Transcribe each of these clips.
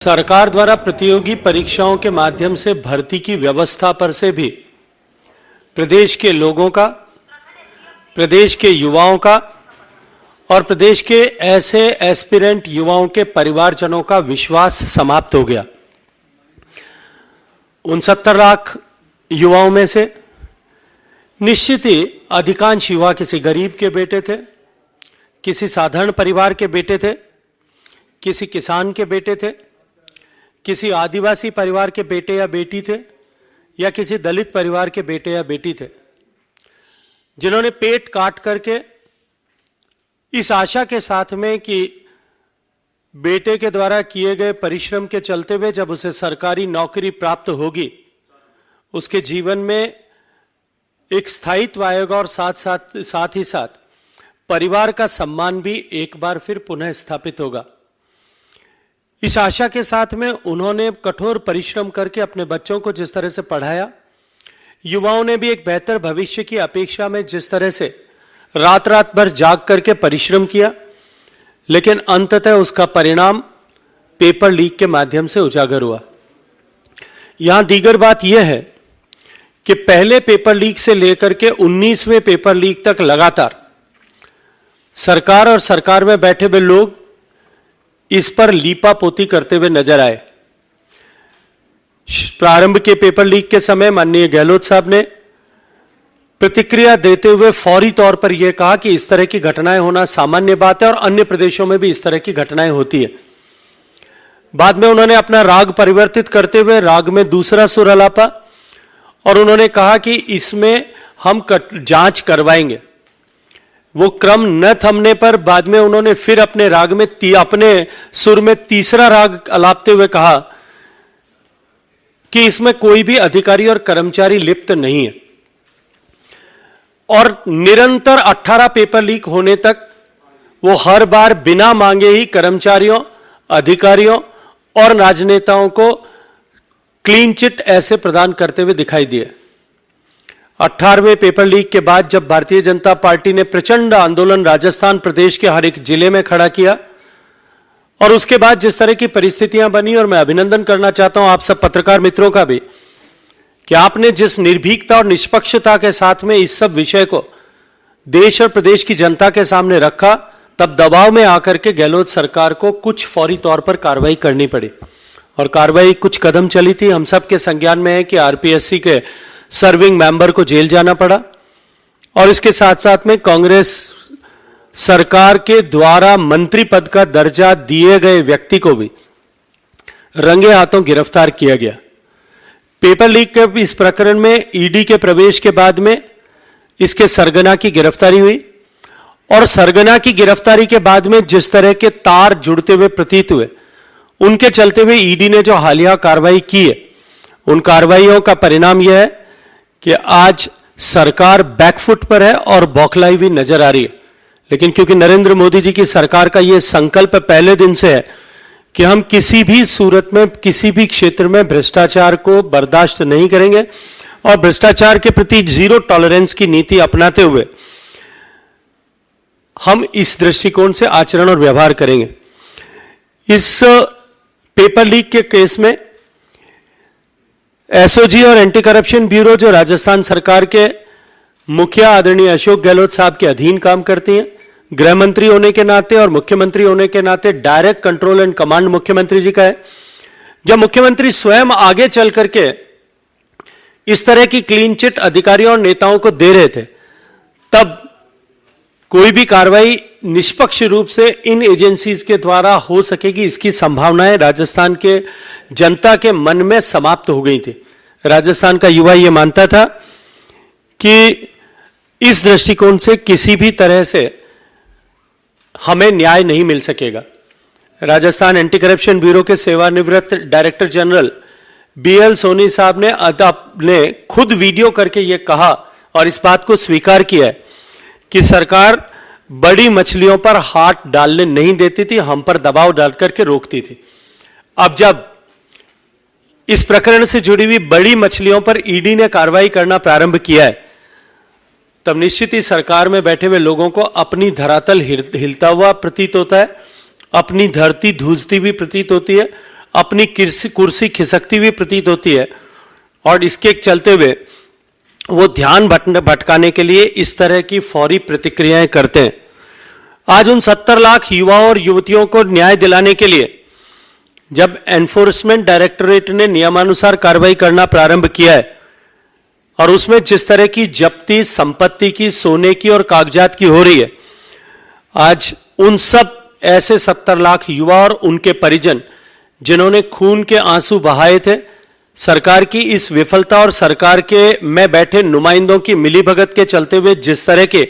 सरकार द्वारा प्रतियोगी परीक्षाओं के माध्यम से भर्ती की व्यवस्था पर से भी प्रदेश के लोगों का, प्रदेश के युवाओं का और प्रदेश के ऐसे एस्पिरेंट युवाओं के परिवारजनों का विश्वास समाप्त हो गया। 69 लाख युवाओं में से निश्चित ही अधिकांश युवा किसी गरीब के बेटे थे, किसी साधारण परिवार के बेटे थे, किसी किसान के बेटे थे, किसी आदिवासी परिवार के बेटे या बेटी थे या किसी दलित परिवार के बेटे या बेटी थे, जिन्होंने पेट काट करके इस आशा के साथ में कि बेटे के द्वारा किए गए परिश्रम के चलते हुए जब उसे सरकारी नौकरी प्राप्त होगी, उसके जीवन में एक स्थायित्व आएगा और साथ ही साथ परिवार का सम्मान भी एक बार फिर पुनः स्थापित होगा। इस आशा के साथ में उन्होंने कठोर परिश्रम करके अपने बच्चों को जिस तरह से पढ़ाया, युवाओं ने भी एक बेहतर भविष्य की अपेक्षा में जिस तरह से रात रात भर जाग करके परिश्रम किया, लेकिन अंततः उसका परिणाम पेपर लीक के माध्यम से उजागर हुआ। यहां दीगर बात यह है कि पहले पेपर लीक से लेकर के 19वें पेपर लीक तक लगातार सरकार और सरकार में बैठे हुए लोग इस पर लीपापोती करते हुए नजर आए। प्रारंभ के पेपर लीक के समय माननीय गहलोत साहब ने प्रतिक्रिया देते हुए फौरी तौर पर यह कहा कि इस तरह की घटनाएं होना सामान्य बात है और अन्य प्रदेशों में भी इस तरह की घटनाएं होती है। बाद में उन्होंने अपना राग परिवर्तित करते हुए राग में दूसरा सुर अलापा और उन्होंने कहा कि इसमें हम जांच करवाएंगे। वो क्रम न थमने पर बाद में उन्होंने फिर अपने राग में अपने सुर में तीसरा राग अलापते हुए कहा कि इसमें कोई भी अधिकारी और कर्मचारी लिप्त नहीं है। और निरंतर 18 पेपर लीक होने तक वो हर बार बिना मांगे ही कर्मचारियों, अधिकारियों और राजनेताओं को क्लीन चिट ऐसे प्रदान करते हुए दिखाई दिए। 18वें पेपर लीक के बाद जब भारतीय जनता पार्टी ने प्रचंड आंदोलन राजस्थान प्रदेश के हर एक जिले में खड़ा किया और उसके बाद जिस तरह की परिस्थितियां बनी, और मैं अभिनंदन करना चाहता हूं आप सब पत्रकार मित्रों का भी कि आपने जिस निर्भीकता और निष्पक्षता के साथ में इस सब विषय को देश और प्रदेश की जनता के सामने रखा, तब दबाव में आकर के गहलोत सरकार को कुछ फौरी तौर पर कार्रवाई करनी पड़ी और कार्रवाई कुछ कदम चली थी। हम सब के संज्ञान में है कि आरपीएससी के सर्विंग मेंबर को जेल जाना पड़ा और इसके साथ साथ में कांग्रेस सरकार के द्वारा मंत्री पद का दर्जा दिए गए व्यक्ति को भी रंगे हाथों गिरफ्तार किया गया। पेपर लीक के इस प्रकरण में ईडी के प्रवेश के बाद में इसके सरगना की गिरफ्तारी हुई और सरगना की गिरफ्तारी के बाद में जिस तरह के तार जुड़ते हुए प्रतीत हुए, उनके चलते हुए ईडी ने जो हालिया कार्रवाई की है, उन कार्रवाइयों का परिणाम यह है कि आज सरकार बैकफुट पर है और बौखलाई हुई नजर आ रही है। लेकिन क्योंकि नरेंद्र मोदी जी की सरकार का यह संकल्प पहले दिन से है कि हम किसी भी सूरत में, किसी भी क्षेत्र में भ्रष्टाचार को बर्दाश्त नहीं करेंगे और भ्रष्टाचार के प्रति जीरो टॉलरेंस की नीति अपनाते हुए हम इस दृष्टिकोण से आचरण और व्यवहार करेंगे। इस पेपर लीक के केस में एसओजी और एंटी करप्शन ब्यूरो जो राजस्थान सरकार के मुखिया आदरणीय अशोक गहलोत साहब के अधीन काम करती हैं, गृह मंत्री होने के नाते और मुख्यमंत्री होने के नाते डायरेक्ट कंट्रोल एंड कमांड मुख्यमंत्री जी का है। जब मुख्यमंत्री स्वयं आगे चल करके इस तरह की क्लीन चिट अधिकारियों और नेताओं को दे रहे थे, तब कोई भी कार्रवाई निष्पक्ष रूप से इन एजेंसीज के द्वारा हो सकेगी, इसकी संभावनाएं राजस्थान के जनता के मन में समाप्त हो गई थी। राजस्थान का युवा यह मानता था कि इस दृष्टिकोण से किसी भी तरह से हमें न्याय नहीं मिल सकेगा। राजस्थान एंटी करप्शन ब्यूरो के सेवानिवृत्त डायरेक्टर जनरल बीएल सोनी साहब ने खुद वीडियो करके यह कहा और इस बात को स्वीकार किया है कि सरकार बड़ी मछलियों पर हाथ डालने नहीं देती थी, हम पर दबाव डाल करके रोकती थी। अब जब इस प्रकरण से जुड़ी हुई बड़ी मछलियों पर ईडी ने कार्रवाई करना प्रारंभ किया है, तब निश्चित ही सरकार में बैठे हुए लोगों को अपनी धरातल हिलता हुआ प्रतीत होता है, अपनी धरती धूसती भी प्रतीत होती है, अपनी कुर्सी खिसकती हुई प्रतीत होती है और इसके चलते हुए वो ध्यान भटकाने के लिए इस तरह की फौरी प्रतिक्रियाएं करते हैं। आज उन 70 लाख युवाओं और युवतियों को न्याय दिलाने के लिए जब एनफोर्समेंट डायरेक्टोरेट ने नियमानुसार कार्रवाई करना प्रारंभ किया है और उसमें जिस तरह की जब्ती संपत्ति की, सोने की और कागजात की हो रही है, आज उन सब ऐसे 70 लाख युवा और उनके परिजन जिन्होंने खून के आंसू बहाए थे, सरकार की इस विफलता और सरकार के में बैठे नुमाइंदों की मिलीभगत के चलते हुए जिस तरह के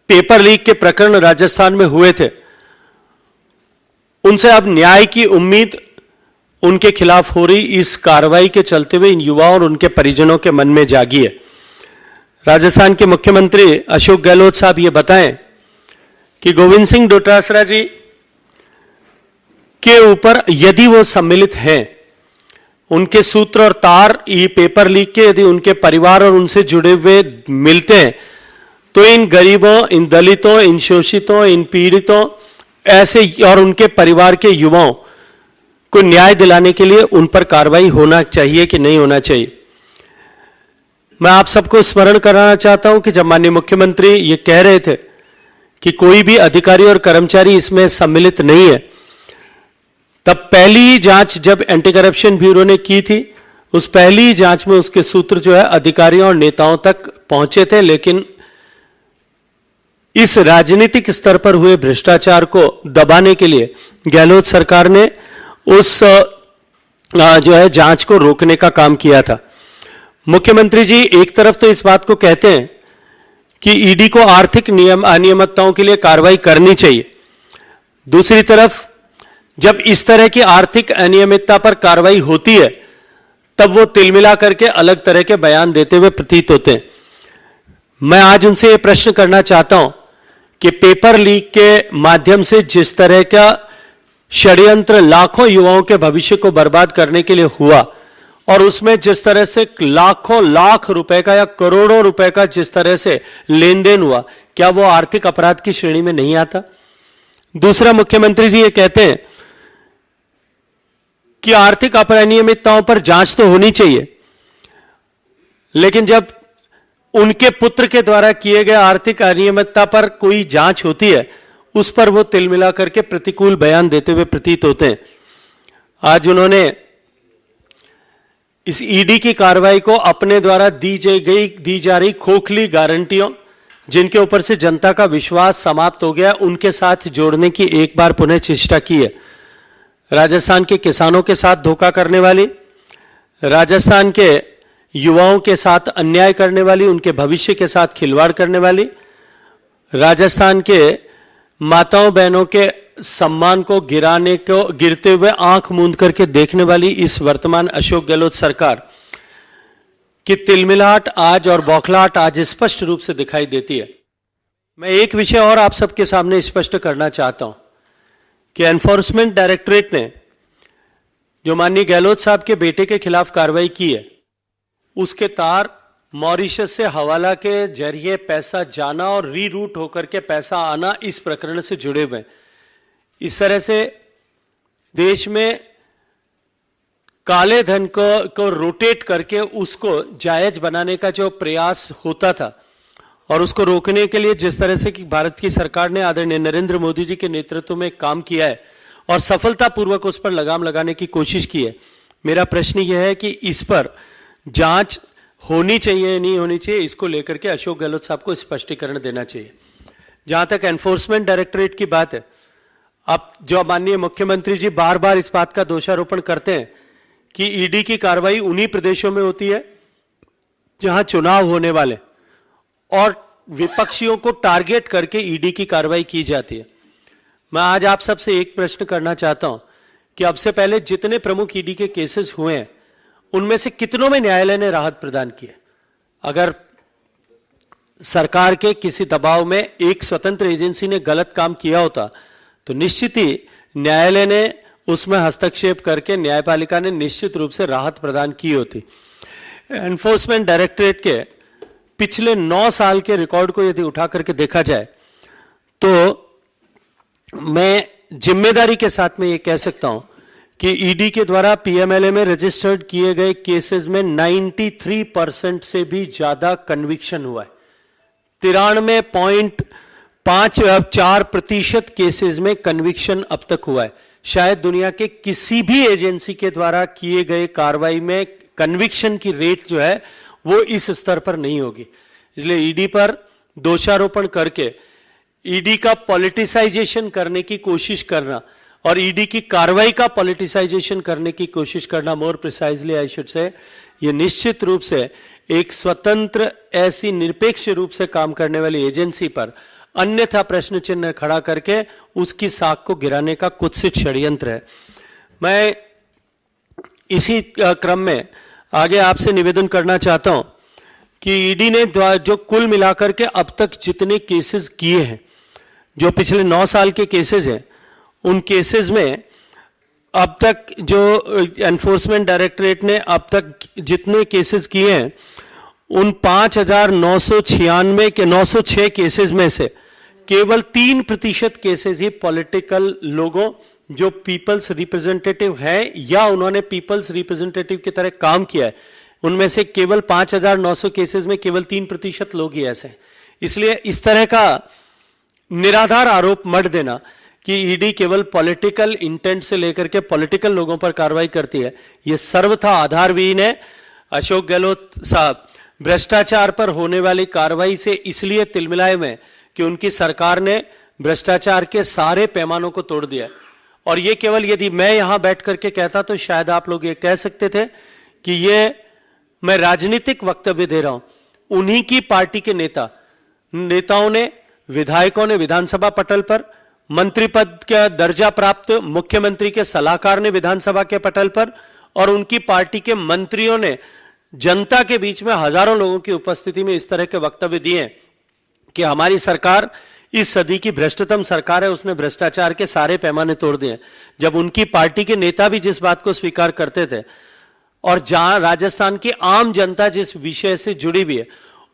पेपर लीक के प्रकरण राजस्थान में हुए थे, उनसे अब न्याय की उम्मीद उनके खिलाफ हो रही इस कार्रवाई के चलते हुए इन युवाओं और उनके परिजनों के मन में जागी है। राजस्थान के मुख्यमंत्री अशोक गहलोत साहब ये बताएं कि गोविंद सिंह डोटासरा जी के ऊपर यदि वो सम्मिलित हैं, उनके सूत्र और तार ये पेपर लीक के यदि उनके परिवार और उनसे जुड़े हुए मिलते हैं, तो इन गरीबों, इन दलितों, इन शोषितों, इन पीड़ितों ऐसे और उनके परिवार के युवाओं को न्याय दिलाने के लिए उन पर कार्रवाई होना चाहिए कि नहीं होना चाहिए। मैं आप सबको स्मरण कराना चाहता हूं कि जब माननीय मुख्यमंत्री ये कह रहे थे कि कोई भी अधिकारी और कर्मचारी इसमें सम्मिलित नहीं है, तब पहली जांच जब एंटी करप्शन ब्यूरो ने की थी, उस पहली जांच में उसके सूत्र जो है अधिकारियों और नेताओं तक पहुंचे थे, लेकिन इस राजनीतिक स्तर पर हुए भ्रष्टाचार को दबाने के लिए गहलोत सरकार ने उस जो है जांच को रोकने का काम किया था। मुख्यमंत्री जी एक तरफ तो इस बात को कहते हैं कि ईडी को आर्थिक अनियमितताओं के लिए कार्रवाई करनी चाहिए, दूसरी तरफ जब इस तरह की आर्थिक अनियमितता पर कार्रवाई होती है तब वो तिलमिला करके अलग तरह के बयान देते हुए प्रतीत होते हैं। मैं आज उनसे ये प्रश्न करना चाहता हूं कि पेपर लीक के माध्यम से जिस तरह का षड्यंत्र लाखों युवाओं के भविष्य को बर्बाद करने के लिए हुआ और उसमें जिस तरह से लाखों लाख रुपए का या करोड़ों रुपए का जिस तरह से लेन देन हुआ, क्या वो आर्थिक अपराध की श्रेणी में नहीं आता? दूसरा, मुख्यमंत्री जी ये कहते हैं कि आर्थिक अनियमितताओं पर जांच तो होनी चाहिए, लेकिन जब उनके पुत्र के द्वारा किए गए आर्थिक अनियमितता पर कोई जांच होती है, उस पर वो तिलमिला करके प्रतिकूल बयान देते हुए प्रतीत होते हैं। आज उन्होंने इस ईडी की कार्रवाई को अपने द्वारा दी जा रही खोखली गारंटियों, जिनके ऊपर से जनता का विश्वास समाप्त हो गया, उनके साथ जोड़ने की एक बार पुनः चेष्टा की है। राजस्थान के किसानों के साथ धोखा करने वाली, राजस्थान के युवाओं के साथ अन्याय करने वाली, उनके भविष्य के साथ खिलवाड़ करने वाली, राजस्थान के माताओं बहनों के सम्मान को गिरते हुए आंख मूंद करके देखने वाली इस वर्तमान अशोक गहलोत सरकार की तिलमिलाहट आज और बौखलाहट आज स्पष्ट रूप से दिखाई देती है। मैं एक विषय और आप सबके सामने स्पष्ट करना चाहता हूं कि एनफोर्समेंट डायरेक्टोरेट ने जो माननीय गहलोत साहब के बेटे के खिलाफ कार्रवाई की है, उसके तार मॉरिशस से हवाला के जरिए पैसा जाना और रीरूट होकर के पैसा आना इस प्रकरण से जुड़े हुए। इस तरह से देश में काले धन को रोटेट करके उसको जायज बनाने का जो प्रयास होता था और उसको रोकने के लिए जिस तरह से कि भारत की सरकार ने आदरणीय नरेंद्र मोदी जी के नेतृत्व में काम किया है और सफलतापूर्वक उस पर लगाम लगाने की कोशिश की है, मेरा प्रश्न यह है कि इस पर जांच होनी चाहिए नहीं होनी चाहिए, इसको लेकर के अशोक गहलोत साहब को स्पष्टीकरण देना चाहिए। जहां तक एनफोर्समेंट डायरेक्टोरेट की बात है, अब जो माननीय मुख्यमंत्री जी बार बार इस बात का दोषारोपण करते हैं कि ईडी की कार्रवाई उन्हीं प्रदेशों में होती है जहां चुनाव होने वाले और विपक्षियों को टारगेट करके ईडी की कार्रवाई की जाती है। मैं आज आप सबसे एक प्रश्न करना चाहता हूं कि अब से पहले जितने प्रमुख ईडी के केसेस हुए हैं, उनमें से कितनों में न्यायालय ने राहत प्रदान की है? अगर सरकार के किसी दबाव में एक स्वतंत्र एजेंसी ने गलत काम किया होता तो निश्चित ही न्यायालय ने उसमें हस्तक्षेप करके न्यायपालिका ने निश्चित रूप से राहत प्रदान की होती। एनफोर्समेंट डायरेक्टोरेट के पिछले 9 साल के रिकॉर्ड को यदि उठा करके देखा जाए तो मैं जिम्मेदारी के साथ मैं ये कह सकता हूं कि ईडी के द्वारा पीएमएलए में रजिस्टर्ड किए गए केसेस में 93% से भी ज्यादा कन्विक्शन हुआ है। 93.54% केसेस में कन्विक्शन अब तक हुआ है। शायद दुनिया के किसी भी एजेंसी के द्वारा किए गए कार्रवाई में कन्विक्शन की रेट जो है वो इस स्तर पर नहीं होगी। इसलिए ईडी पर दोषारोपण करके ईडी का पॉलिटिसाइजेशन करने की कोशिश करना और ईडी की कार्रवाई का पॉलिटिसाइजेशन करने की कोशिश करना, more precisely I should say, ये निश्चित रूप से एक स्वतंत्र ऐसी निरपेक्ष रूप से काम करने वाली एजेंसी पर अन्यथा प्रश्न चिन्ह खड़ा करके उसकी साख को गिराने का कुत्सित षड्यंत्र है। मैं इसी क्रम में आगे आपसे निवेदन करना चाहता हूं कि ईडी ने जो कुल मिलाकर के अब तक जितने केसेस किए हैं, जो पिछले 9 साल के केसेस हैं, उन केसेस में अब तक जो एनफोर्समेंट डायरेक्टरेट ने अब तक जितने केसेस किए हैं, उन 5,996 के 906 केसेस में से केवल 3% केसेस ही पॉलिटिकल लोगों जो पीपल्स रिप्रेजेंटेटिव हैं या उन्होंने पीपल्स रिप्रेजेंटेटिव की तरह काम किया है, उनमें से केवल 5,900 केसेस में केवल 3% लोग ही ऐसे हैं। इसलिए इस तरह का निराधार आरोप मत देना कि ईडी केवल पॉलिटिकल इंटेंट से लेकर के पॉलिटिकल लोगों पर कार्रवाई करती है, यह सर्वथा आधारविहीन है। अशोक गहलोत साहब भ्रष्टाचार पर होने वाली कार्रवाई से इसलिए तिलमिलाए हुए कि उनकी सरकार ने भ्रष्टाचार के सारे पैमानों को तोड़ दिया। और ये केवल यदि मैं यहां बैठ करके कहता तो शायद आप लोग ये कह सकते थे कि ये मैं राजनीतिक वक्तव्य दे रहा हूं। उन्हीं की पार्टी के नेताओं ने, विधायकों ने विधानसभा पटल पर, मंत्री पद का दर्जा प्राप्त मुख्यमंत्री के सलाहकार ने विधानसभा के पटल पर, और उनकी पार्टी के मंत्रियों ने जनता के बीच में हजारों लोगों की उपस्थिति में इस तरह के वक्तव्य दिए कि हमारी सरकार इस सदी की भ्रष्टतम सरकार है, उसने भ्रष्टाचार के सारे पैमाने तोड़ दिए। जब उनकी पार्टी के नेता भी जिस बात को स्वीकार करते थे और जहां राजस्थान की आम जनता जिस विषय से जुड़ी हुई है,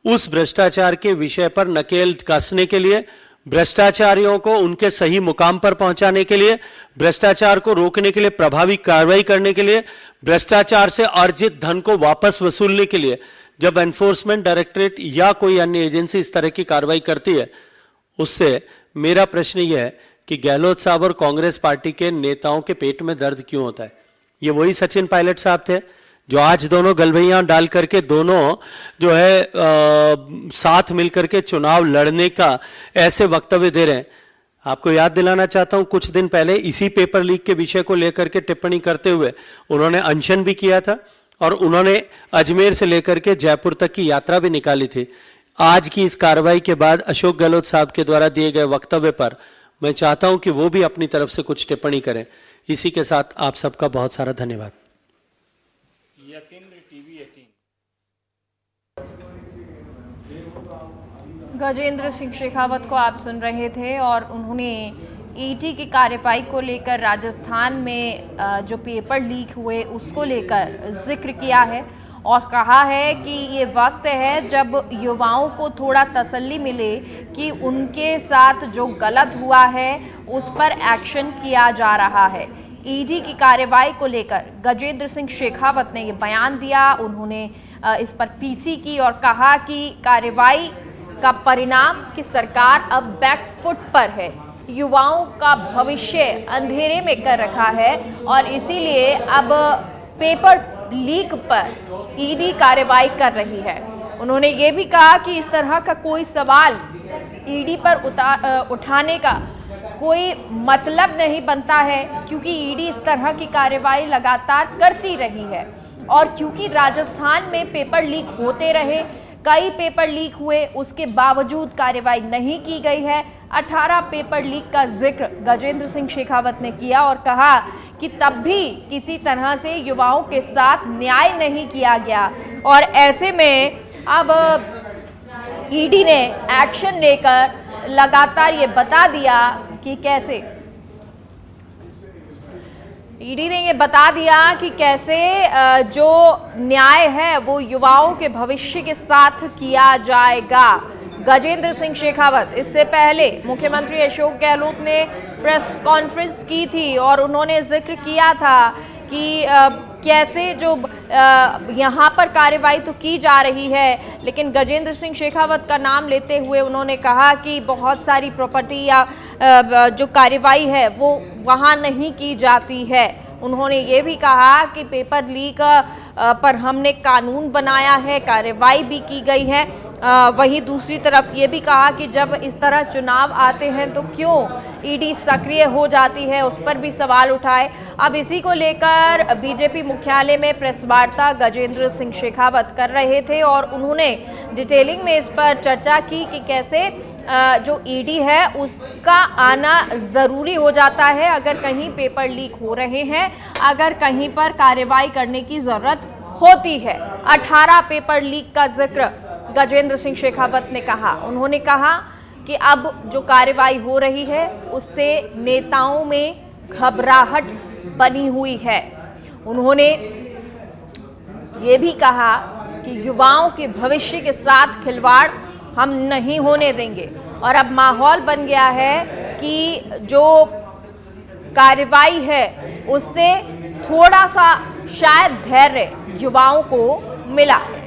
उस भ्रष्टाचार के विषय पर नकेल कसने के लिए, भ्रष्टाचारियों को उनके सही मुकाम पर पहुंचाने के लिए, भ्रष्टाचार को रोकने के लिए प्रभावी कार्रवाई करने के लिए, भ्रष्टाचार से अर्जित धन को वापस वसूलने के लिए जब एनफोर्समेंट डायरेक्टरेट या कोई अन्य एजेंसी इस तरह की कार्रवाई करती है, उससे मेरा प्रश्न यह है कि गहलोत साहब और कांग्रेस पार्टी के नेताओं के पेट में दर्द क्यों होता है? ये वही सचिन पायलट साहब थे जो आज दोनों गलभैया डाल करके दोनों जो है साथ मिलकर के चुनाव लड़ने का ऐसे वक्तव्य दे रहे हैं। आपको याद दिलाना चाहता हूं, कुछ दिन पहले इसी पेपर लीक के विषय को लेकर के टिप्पणी करते हुए उन्होंने अनशन भी किया था और उन्होंने अजमेर से लेकर के जयपुर तक की यात्रा भी निकाली थी। आज की इस कार्रवाई के बाद अशोक गहलोत साहब के द्वारा दिए गए वक्तव्य पर मैं चाहता हूं कि वो भी अपनी तरफ से कुछ टिप्पणी करें। इसी के साथ आप सबका बहुत सारा धन्यवाद। गजेंद्र सिंह शेखावत को आप सुन रहे थे और उन्होंने ईडी की कार्रवाई को लेकर राजस्थान में जो पेपर लीक हुए उसको लेकर जिक्र किया है और कहा है कि ये वक्त है जब युवाओं को थोड़ा तसल्ली मिले कि उनके साथ जो गलत हुआ है उस पर एक्शन किया जा रहा है। ईडी की कार्रवाई को लेकर गजेंद्र सिंह शेखावत ने ये बयान दिया। उन्होंने इस पर पीसी की और कहा कि कार्रवाई का परिणाम कि सरकार अब बैकफुट पर है, युवाओं का भविष्य अंधेरे में कर रखा है और इसीलिए अब पेपर लीक पर ईडी कार्रवाई कर रही है। उन्होंने ये भी कहा कि इस तरह का कोई सवाल ईडी पर उठाने का कोई मतलब नहीं बनता है क्योंकि ईडी इस तरह की कार्रवाई लगातार करती रही है और क्योंकि राजस्थान में पेपर लीक होते रहे, कई पेपर लीक हुए, उसके बावजूद कार्रवाई नहीं की गई है। 18 पेपर लीक का जिक्र गजेंद्र सिंह शेखावत ने किया और कहा कि तब भी किसी तरह से युवाओं के साथ न्याय नहीं किया गया और ऐसे में अब ईडी ने एक्शन लेकर लगातार ये बता दिया कि कैसे ईडी ने ये बता दिया कि कैसे जो न्याय है वो युवाओं के भविष्य के साथ किया जाएगा। गजेंद्र सिंह शेखावत, इससे पहले मुख्यमंत्री अशोक गहलोत ने प्रेस कॉन्फ्रेंस की थी और उन्होंने जिक्र किया था कि कैसे जो यहाँ पर कार्रवाई तो की जा रही है, लेकिन गजेंद्र सिंह शेखावत का नाम लेते हुए उन्होंने कहा कि बहुत सारी प्रॉपर्टी या जो कार्रवाई है वो वहाँ नहीं की जाती है। उन्होंने ये भी कहा कि पेपर लीक पर हमने कानून बनाया है, कार्रवाई भी की गई है। वहीं दूसरी तरफ ये भी कहा कि जब इस तरह चुनाव आते हैं तो क्यों ईडी सक्रिय हो जाती है, उस पर भी सवाल उठाए। अब इसी को लेकर बीजेपी मुख्यालय में प्रेस वार्ता गजेंद्र सिंह शेखावत कर रहे थे और उन्होंने डिटेलिंग में इस पर चर्चा की कि कैसे जो ईडी है उसका आना ज़रूरी हो जाता है अगर कहीं पेपर लीक हो रहे हैं, अगर कहीं पर कार्रवाई करने की ज़रूरत होती है। 18 पेपर लीक का जिक्र गजेंद्र सिंह शेखावत ने कहा। उन्होंने कहा कि अब जो कार्रवाई हो रही है उससे नेताओं में घबराहट बनी हुई है। उन्होंने ये भी कहा कि युवाओं के भविष्य के साथ खिलवाड़ हम नहीं होने देंगे और अब माहौल बन गया है कि जो कार्रवाई है उससे थोड़ा सा शायद धैर्य युवाओं को मिला है।